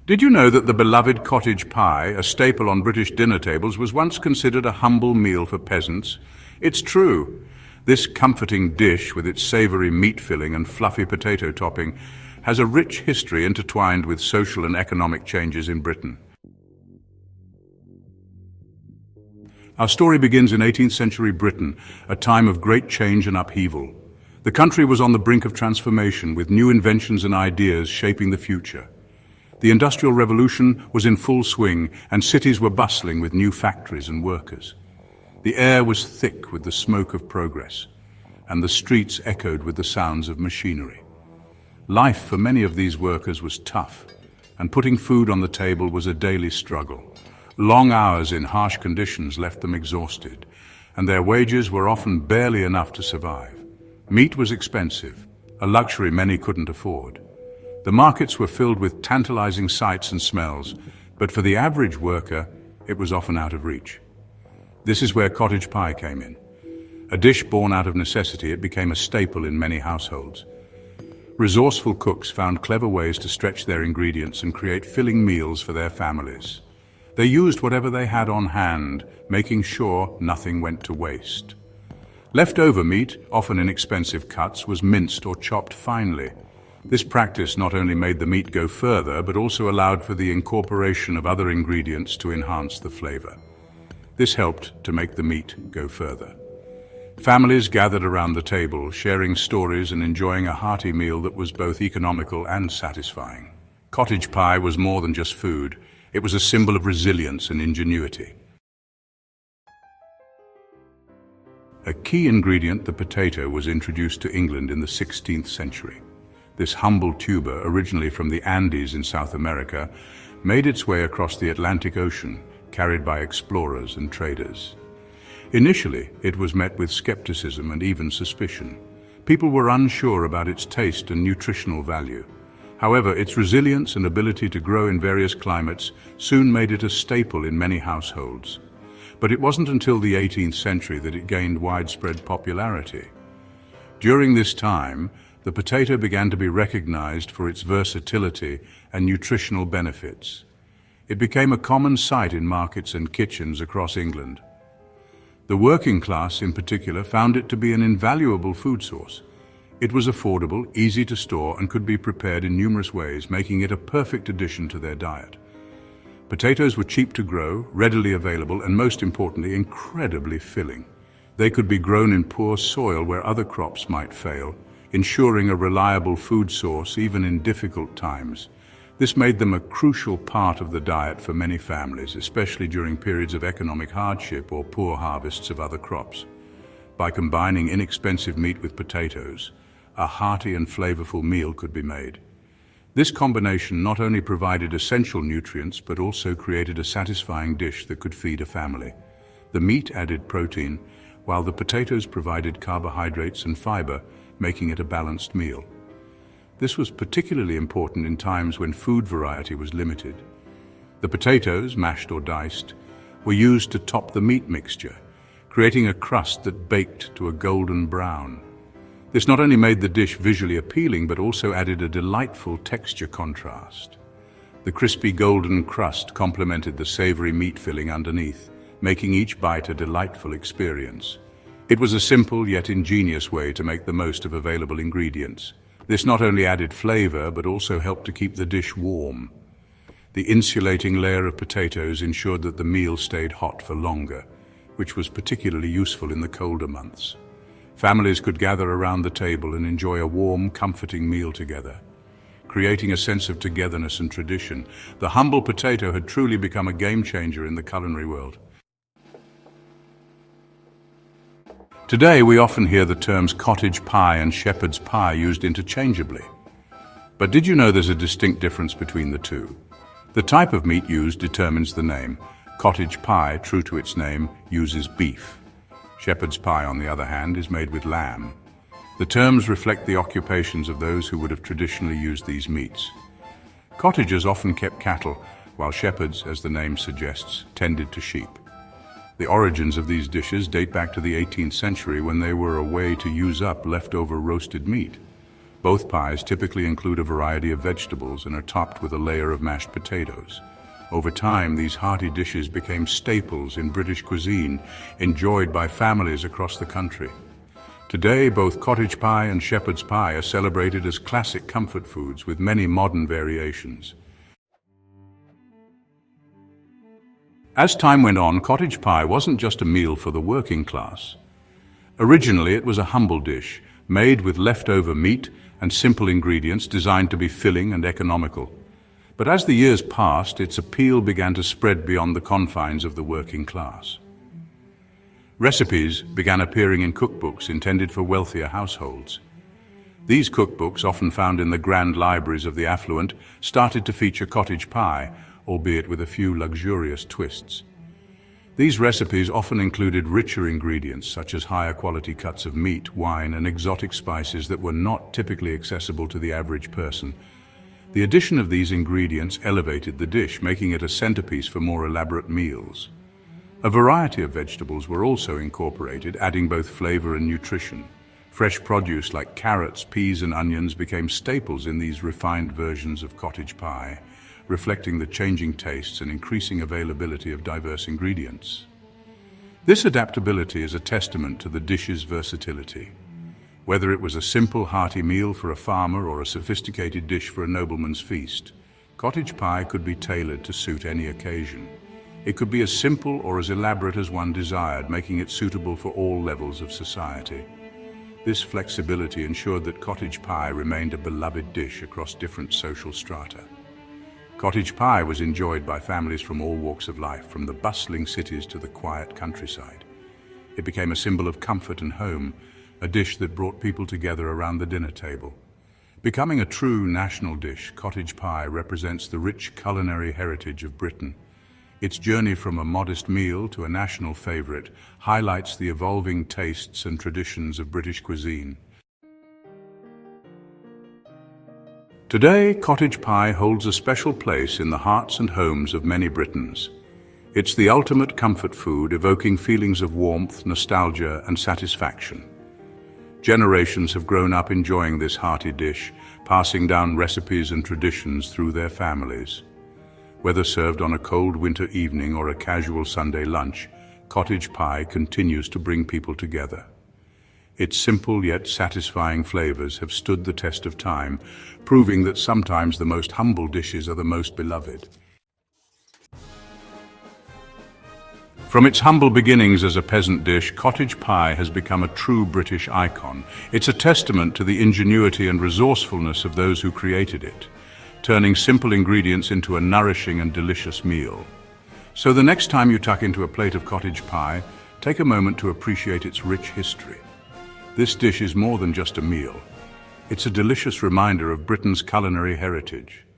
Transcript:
Did you know that the beloved cottage pie, a staple on British dinner tables, was once considered a humble meal for peasants? It's true. This comforting dish, with its savoury meat filling and fluffy potato topping, has a rich history intertwined with social and economic changes in Britain. Our story begins in 18th century Britain, a time of great change and upheaval. The country was on the brink of transformation, with new inventions and ideas shaping the future. The Industrial Revolution was in full swing, and cities were bustling with new factories and workers. The air was thick with the smoke of progress, and the streets echoed with the sounds of machinery. Life for many of these workers was tough, and putting food on the table was a daily struggle. Long hours in harsh conditions left them exhausted, and their wages were often barely enough to survive. Meat was expensive, a luxury many couldn't afford. The markets were filled with tantalizing sights and smells, but for the average worker, it was often out of reach. This is where cottage pie came in. A dish born out of necessity, it became a staple in many households. Resourceful cooks found clever ways to stretch their ingredients and create filling meals for their families. They used whatever they had on hand, making sure nothing went to waste. Leftover meat, often in expensive cuts, was minced or chopped finely. This practice not only made the meat go further, but also allowed for the incorporation of other ingredients to enhance the flavor. This helped to make the meat go further. Families gathered around the table, sharing stories and enjoying a hearty meal that was both economical and satisfying. Cottage pie was more than just food. It was a symbol of resilience and ingenuity. A key ingredient, the potato, was introduced to England in the 16th century. This humble tuber, originally from the Andes in South America, made its way across the Atlantic Ocean, carried by explorers and traders. Initially, it was met with skepticism and even suspicion. People were unsure about its taste and nutritional value. However, its resilience and ability to grow in various climates soon made it a staple in many households. But it wasn't until the 18th century that it gained widespread popularity. During this time, the potato began to be recognized for its versatility and nutritional benefits. It became a common sight in markets and kitchens across England. The working class, in particular, found it to be an invaluable food source. It was affordable, easy to store, and could be prepared in numerous ways, making it a perfect addition to their diet. Potatoes were cheap to grow, readily available, and most importantly, incredibly filling. They could be grown in poor soil where other crops might fail, ensuring a reliable food source even in difficult times. This made them a crucial part of the diet for many families, especially during periods of economic hardship or poor harvests of other crops. By combining inexpensive meat with potatoes, a hearty and flavorful meal could be made. This combination not only provided essential nutrients, but also created a satisfying dish that could feed a family. The meat added protein, while the potatoes provided carbohydrates and fiber, making it a balanced meal. This was particularly important in times when food variety was limited. The potatoes, mashed or diced, were used to top the meat mixture, creating a crust that baked to a golden brown. This not only made the dish visually appealing, but also added a delightful texture contrast. The crispy golden crust complemented the savory meat filling underneath, making each bite a delightful experience. It was a simple yet ingenious way to make the most of available ingredients. This not only added flavor, but also helped to keep the dish warm. The insulating layer of potatoes ensured that the meal stayed hot for longer, which was particularly useful in the colder months. Families could gather around the table and enjoy a warm, comforting meal together, creating a sense of togetherness and tradition. The humble potato had truly become a game changer in the culinary world. Today, we often hear the terms cottage pie and shepherd's pie used interchangeably. But did you know there's a distinct difference between the two? The type of meat used determines the name. Cottage pie, true to its name, uses beef. Shepherd's pie, on the other hand, is made with lamb. The terms reflect the occupations of those who would have traditionally used these meats. Cottagers often kept cattle, while shepherds, as the name suggests, tended to sheep. The origins of these dishes date back to the 18th century, when they were a way to use up leftover roasted meat. Both pies typically include a variety of vegetables and are topped with a layer of mashed potatoes. Over time, these hearty dishes became staples in British cuisine, enjoyed by families across the country. Today, both cottage pie and shepherd's pie are celebrated as classic comfort foods with many modern variations. As time went on, cottage pie wasn't just a meal for the working class. Originally, it was a humble dish, made with leftover meat and simple ingredients designed to be filling and economical. But as the years passed, its appeal began to spread beyond the confines of the working class. Recipes began appearing in cookbooks intended for wealthier households. These cookbooks, often found in the grand libraries of the affluent, started to feature cottage pie, albeit with a few luxurious twists. These recipes often included richer ingredients such as higher quality cuts of meat, wine, and exotic spices that were not typically accessible to the average person. The addition of these ingredients elevated the dish, making it a centerpiece for more elaborate meals. A variety of vegetables were also incorporated, adding both flavor and nutrition. Fresh produce like carrots, peas, and onions became staples in these refined versions of cottage pie, reflecting the changing tastes and increasing availability of diverse ingredients. This adaptability is a testament to the dish's versatility. Whether it was a simple, hearty meal for a farmer or a sophisticated dish for a nobleman's feast, cottage pie could be tailored to suit any occasion. It could be as simple or as elaborate as one desired, making it suitable for all levels of society. This flexibility ensured that cottage pie remained a beloved dish across different social strata. Cottage pie was enjoyed by families from all walks of life, from the bustling cities to the quiet countryside. It became a symbol of comfort and home, a dish that brought people together around the dinner table. Becoming a true national dish, cottage pie represents the rich culinary heritage of Britain. Its journey from a modest meal to a national favorite highlights the evolving tastes and traditions of British cuisine. Today, cottage pie holds a special place in the hearts and homes of many Britons. It's the ultimate comfort food, evoking feelings of warmth, nostalgia, and satisfaction. Generations have grown up enjoying this hearty dish, passing down recipes and traditions through their families. Whether served on a cold winter evening or a casual Sunday lunch, cottage pie continues to bring people together. Its simple yet satisfying flavors have stood the test of time, proving that sometimes the most humble dishes are the most beloved. From its humble beginnings as a peasant dish, cottage pie has become a true British icon. It's a testament to the ingenuity and resourcefulness of those who created it, turning simple ingredients into a nourishing and delicious meal. So the next time you tuck into a plate of cottage pie, take a moment to appreciate its rich history. This dish is more than just a meal. It's a delicious reminder of Britain's culinary heritage.